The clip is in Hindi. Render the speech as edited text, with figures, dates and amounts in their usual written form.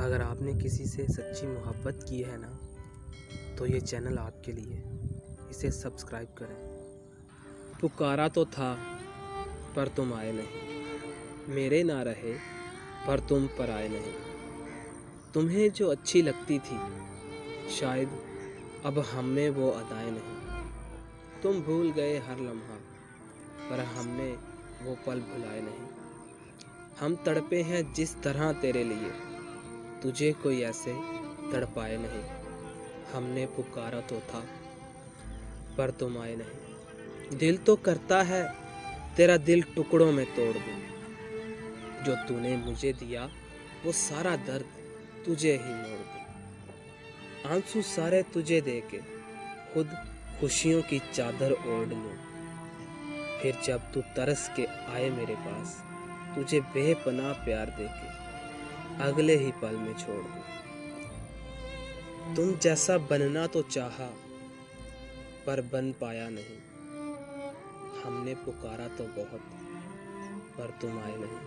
अगर आपने किसी से सच्ची मोहब्बत की है ना, तो ये चैनल आपके लिए। इसे सब्सक्राइब करें। पुकारा तो था पर तुम आए नहीं, मेरे ना रहे पर तुम पर आए नहीं। तुम्हें जो अच्छी लगती थी शायद अब हम में वो अदाएं नहीं। तुम भूल गए हर लम्हा पर हमने वो पल भुलाए नहीं। हम तड़पे हैं जिस तरह तेरे लिए, तुझे कोई ऐसे तड़पाए नहीं। हमने पुकारा तो था पर तुम आए नहीं। दिल तो करता है तेरा दिल टुकड़ों में तोड़ दूं। जो तूने मुझे दिया वो सारा दर्द तुझे ही मोड़ दूं। आंसू सारे तुझे देके खुद खुशियों की चादर ओढ़ लूं। फिर जब तू तरस के आए मेरे पास, तुझे बेपनाह प्यार देके अगले ही पल में छोड़ दूं। तुम जैसा बनना तो चाहा पर बन पाया नहीं। हमने पुकारा तो बहुत पर तुम आए नहीं।